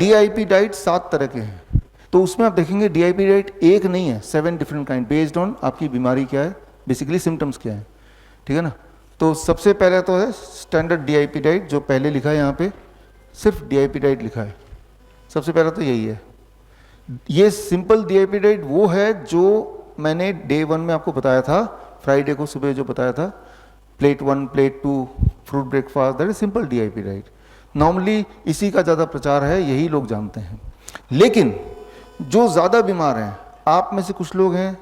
DIP diet 7 तरह के हैं, तो उसमें आप देखेंगे डीआईपी डाइट एक नहीं है, 7 डिफरेंट काइंड, बेस्ड ऑन आपकी बीमारी क्या है, बेसिकली सिम्टम्स क्या है, ठीक है ना। तो सबसे पहले तो है स्टैंडर्ड डीआईपी डाइट, जो पहले लिखा है यहाँ पे सिर्फ डीआईपी डाइट लिखा है, सबसे पहला तो यही है। ये सिंपल डीआईपी डाइट वो है जो मैंने डे 1 में आपको बताया था, फ्राइडे को सुबह जो बताया था, plate 1 plate 2 fruit breakfast, that is simple DIP diet. Normally इसी का ज़्यादा प्रचार है, यही लोग जानते हैं। लेकिन जो ज़्यादा बीमार हैं, आप में से कुछ लोग हैं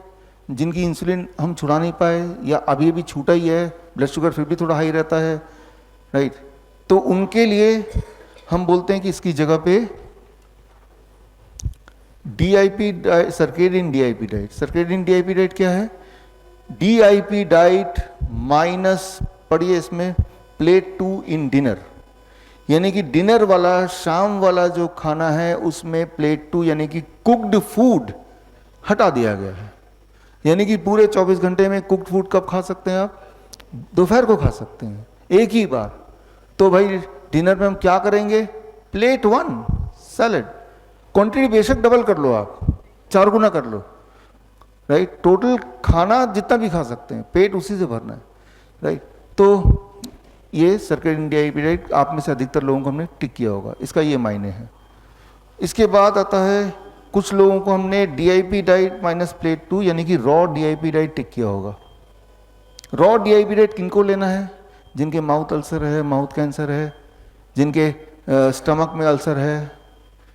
जिनकी इंसुलिन हम छुड़ा नहीं पाए या अभी अभी छूटा ही है, ब्लड शुगर फिर भी थोड़ा हाई रहता है, राइट, तो उनके लिए हम बोलते हैं कि इसकी जगह पे DIP circadian DIP diet. Circadian DIP diet क्या है? डीआईपी डाइट माइनस, पढ़िए इसमें, प्लेट 2 इन डिनर, यानी कि डिनर वाला शाम वाला जो खाना है उसमें प्लेट 2 यानी कि कुक्ड फूड हटा दिया गया है। यानी कि पूरे 24 घंटे में कुक्ड फूड कब खा सकते हैं आप? दोपहर को खा सकते हैं एक ही बार। तो भाई डिनर में हम क्या करेंगे? प्लेट 1 सैलड, क्वांटिटी बेशक डबल कर लो, आप 4 गुना कर लो, राइट, टोटल खाना जितना भी खा सकते हैं, पेट उसी से भरना है, राइट। तो ये सर्केडियन डीआईपी डाइट आप में से अधिकतर लोगों को हमने टिक किया होगा, इसका ये मायने है। इसके बाद आता है कुछ लोगों को हमने डीआईपी डाइट माइनस प्लेट 2 यानी कि रॉ डीआईपी डाइट टिक किया होगा। रॉ डीआईपी डाइट किनको लेना है? जिनके माउथ अल्सर है, माउथ कैंसर है, जिनके स्टमक में अल्सर है,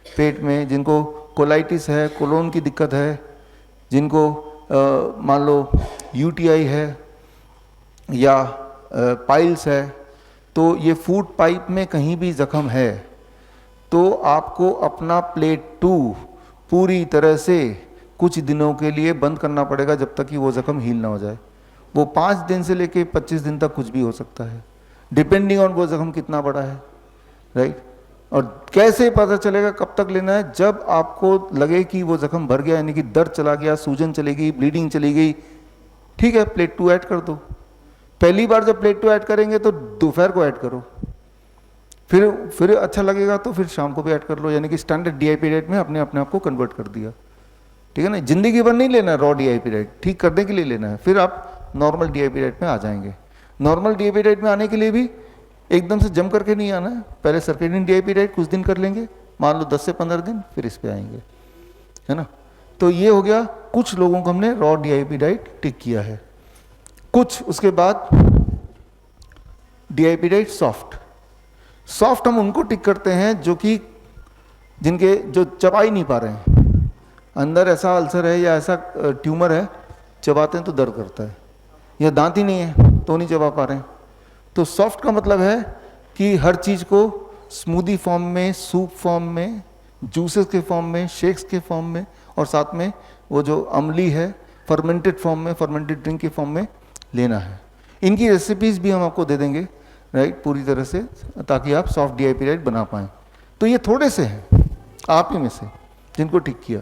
पेट में, जिनको कोलाइटिस है, कोलोन की दिक्कत है, जिनको मान लो यूटीआई है या पाइल्स है, तो ये फूड पाइप में कहीं भी जख्म है तो आपको अपना प्लेट 2 पूरी तरह से कुछ दिनों के लिए बंद करना पड़ेगा, जब तक कि वो जख्म हील ना हो जाए। वो 5 दिन से लेके 25 दिन तक कुछ भी हो सकता है, डिपेंडिंग ऑन वो जख्म कितना बड़ा है, राइट। और कैसे पता चलेगा कब तक लेना है? जब आपको लगे कि वो जख्म भर गया, यानी कि दर्द चला गया, सूजन चली गई, ब्लीडिंग चली गई, ठीक है, प्लेट 2 ऐड कर दो। पहली बार जब प्लेट 2 ऐड करेंगे तो दोपहर को ऐड करो, फिर अच्छा लगेगा तो फिर शाम को भी ऐड कर लो, यानी कि स्टैंडर्ड डीआईपी डाइट में अपने आप को कन्वर्ट कर दिया, ठीक है ना। जिंदगी भर नहीं लेना रॉ डीआईपी डाइट, ठीक करने के लिए लेना है, फिर आप नॉर्मल डीआईपी डाइट में आ जाएंगे। नॉर्मल डीआईपी डाइट में आने के लिए भी एकदम से जम करके नहीं आना है, पहले सर्केडियन डीआईपी डाइट कुछ दिन कर लेंगे, मान लो 10 से 15 दिन, फिर इस पे आएंगे, है ना। तो ये हो गया, कुछ लोगों को हमने रॉ डीआईपी डाइट टिक किया है। कुछ उसके बाद डीआईपी डाइट सॉफ्ट हम उनको टिक करते हैं जो कि जिनके जो चबा ही नहीं पा रहे हैं, अंदर ऐसा अल्सर है या ऐसा ट्यूमर है, चबाते हैं तो दर्द करता है, या दांत ही नहीं है तो नहीं चबा पा रहे हैं। तो सॉफ्ट का मतलब है कि हर चीज़ को स्मूदी फॉर्म में, सूप फॉर्म में, जूसेस के फॉर्म में, शेक्स के फॉर्म में, और साथ में वो जो अमली है फर्मेंटेड फॉर्म में, फर्मेंटेड ड्रिंक के फॉर्म में लेना है। इनकी रेसिपीज़ भी हम आपको दे देंगे, राइट, पूरी तरह से, ताकि आप सॉफ्ट डीआईपी डाइट बना पाएँ। तो ये थोड़े से हैं आप ही में से जिनको टिक किया।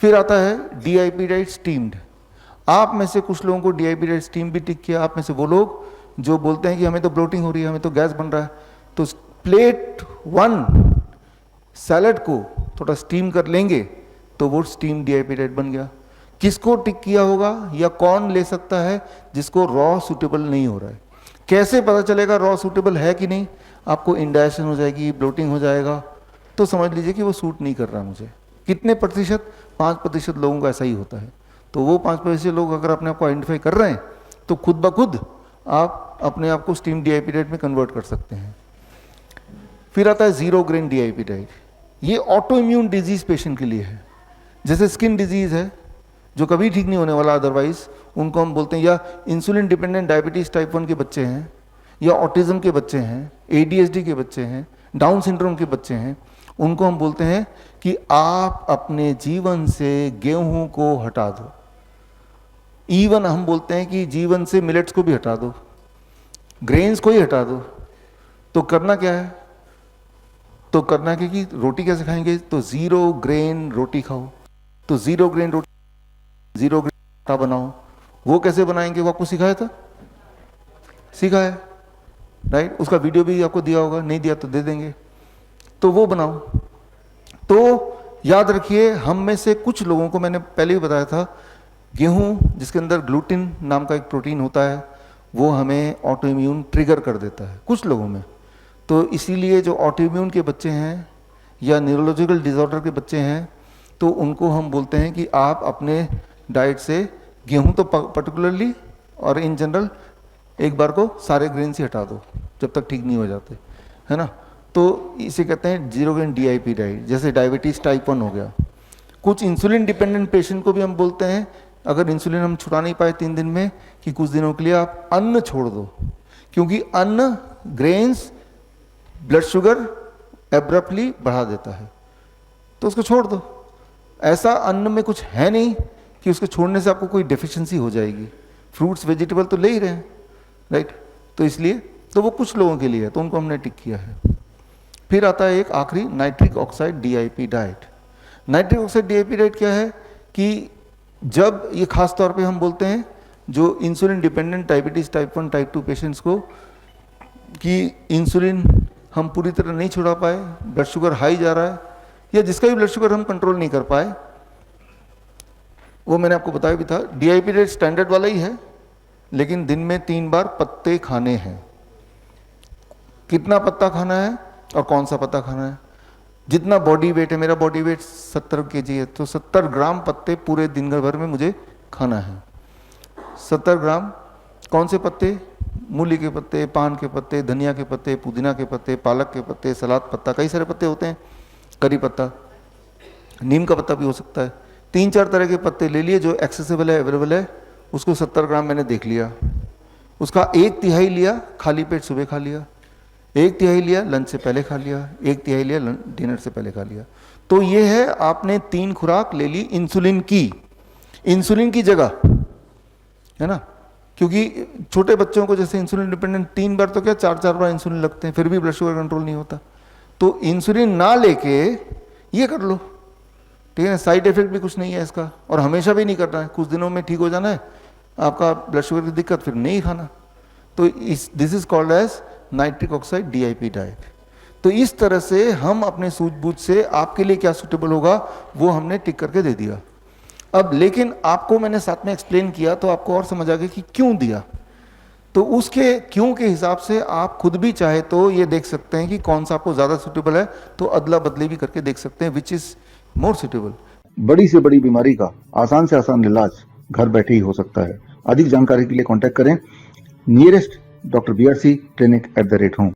फिर आता है डीआईपी डाइट स्टीम्ड। आप में से कुछ लोगों को डीआईपी डाइट स्टीम भी टिक किया। आप में से वो लोग जो बोलते हैं कि हमें तो ब्लोटिंग हो रही है, हमें तो गैस बन रहा है, तो प्लेट 1 सैलड को थोड़ा स्टीम कर लेंगे तो वो स्टीम डीआईपी डाइट बन गया। किसको टिक किया होगा या कौन ले सकता है जिसको रॉ सूटेबल नहीं हो रहा है? कैसे पता चलेगा रॉ सूटेबल है कि नहीं? आपको इंडाइजेशन हो जाएगी, ब्लोटिंग हो जाएगा, तो समझ लीजिए कि वो सूट नहीं कर रहा मुझे। कितने प्रतिशत? 5% लोगों का ऐसा ही होता है। तो वो 5% लोग अगर अपने आप को आइडेंटिफाई कर रहे हैं तो खुद ब खुद आप अपने आप को स्टीम डीआईपी डाइट में कन्वर्ट कर सकते हैं। फिर आता है 0 ग्रेन डीआईपी डाइट। ये ऑटो इम्यून डिजीज पेशेंट के लिए है, जैसे स्किन डिजीज है जो कभी ठीक नहीं होने वाला अदरवाइज, उनको हम बोलते हैं, या इंसुलिन डिपेंडेंट डायबिटीज टाइप 1 के बच्चे हैं, या ऑटिज्म के बच्चे हैं, एडीएचडी के बच्चे हैं, डाउन सिंड्रोम के बच्चे हैं, उनको हम बोलते हैं कि आप अपने जीवन से गेहूं को हटा दो। इवन हम बोलते हैं कि जीवन से मिलेट्स को भी हटा दो, ग्रेन्स को ही हटा दो। तो करना क्या है? तो करना क्या कि रोटी कैसे खाएंगे? तो 0 ग्रेन रोटी खाओ। तो 0 ग्रेन रोटी, 0 ग्रेन आटा बनाओ। वो कैसे बनाएंगे वो आपको सिखाया था? सिखाया, राइट। उसका वीडियो भी आपको दिया होगा, नहीं दिया तो दे देंगे। तो वो बनाओ, तो याद रखिए, हम में से कुछ लोगों को मैंने पहले भी बताया था, गेहूं जिसके अंदर ग्लूटिन नाम का एक प्रोटीन होता है, वो हमें ऑटो इम्यून ट्रिगर कर देता है कुछ लोगों में। तो इसीलिए जो ऑटो इम्यून के बच्चे हैं या न्यूरोलॉजिकल डिसऑर्डर के बच्चे हैं, तो उनको हम बोलते हैं कि आप अपने डाइट से गेहूं तो पर्टिकुलरली और इन जनरल एक बार को सारे ग्रेन से हटा दो जब तक ठीक नहीं हो जाते, है ना। तो इसे कहते हैं जीरो ग्रेन DIP डाइट। जैसे डायबिटीज़ टाइप 1 हो गया, कुछ इंसुलिन डिपेंडेंट पेशेंट को भी हम बोलते हैं, अगर इंसुलिन हम छुड़ा नहीं पाए 3 दिन में, कि कुछ दिनों के लिए आप अन्न छोड़ दो, क्योंकि अन्न ग्रेन्स ब्लड शुगर एब्रप्टली बढ़ा देता है, तो उसको छोड़ दो। ऐसा अन्न में कुछ है नहीं कि उसको छोड़ने से आपको कोई डेफिशिएंसी हो जाएगी। फ्रूट्स वेजिटेबल तो ले ही रहे हैं, राइट। तो इसलिए तो वो कुछ लोगों के लिए है, तो उनको हमने टिक किया है। फिर आता है एक आखिरी nitric oxide DIP diet. Nitric oxide DIP diet क्या है कि जब ये खास तौर पे हम बोलते हैं जो insulin dependent diabetes type 1 type 2 patients को, कि इंसुलिन हम पूरी तरह नहीं छुड़ा पाए, ब्लड शुगर हाई जा रहा है, या जिसका भी ब्लड शुगर हम कंट्रोल नहीं कर पाए, वो मैंने आपको बताया भी था। DIP डाइट स्टैंडर्ड वाला ही है, लेकिन दिन में 3 बार पत्ते खाने हैं। कितना पत्ता खाना है और कौन सा पत्ता खाना है? जितना बॉडी वेट है, मेरा बॉडी वेट 70 kg है, तो 70 ग्राम पत्ते पूरे दिन भर में मुझे खाना है। 70 ग्राम कौन से पत्ते? मूली के पत्ते, पान के पत्ते, धनिया के पत्ते, पुदीना के पत्ते, पालक के पत्ते, सलाद पत्ता, कई सारे पत्ते होते हैं, करी पत्ता, नीम का पत्ता भी हो सकता है। 3-4 तरह के पत्ते ले लिए जो एक्सेसिबल है, अवेलेबल है, उसको 70 ग्राम मैंने देख लिया। उसका 1/3 लिया खाली पेट सुबह खा लिया, 1/3 लिया लंच से पहले खा लिया, 1/3 लिया डिनर से पहले खा लिया। तो ये है, आपने 3 खुराक ले ली इंसुलिन की जगह, है ना। क्योंकि छोटे बच्चों को जैसे इंसुलिन डिपेंडेंट 3 बार तो क्या 4-4 बार इंसुलिन लगते हैं, फिर भी ब्लड शुगर कंट्रोल नहीं होता। तो इंसुलिन ना लेके ये कर लो, ठीक है। साइड इफेक्ट भी कुछ नहीं है इसका, और हमेशा भी नहीं करना है, कुछ दिनों में ठीक हो जाना है आपका ब्लड शुगर की दिक्कत, फिर नहीं खाना। तो this is called as nitric oxide DIP diet. तो इस तरह से हम अपने सूझबूझ से आपके लिए क्या सूटेबल होगा वो हमने टिक करके दे दिया। अब लेकिन आपको मैंने साथ में एक्सप्लेन किया तो आपको और समझ आ गया कि क्यों दिया। तो उसके क्यों के हिसाब से आप खुद भी चाहे तो ये देख सकते हैं कि कौन सा आपको ज़्यादा सूटेबल है, तो अदला बदली भी करके देख सकते हैं विच इज़ मोर सूटेबल। बड़ी से बड़ी बीमारी का आसान से आसान इलाज घर बैठे ही हो सकता है। अधिक जानकारी के लिए कांटेक्ट करें nearest Dr. BRC clinic @ home।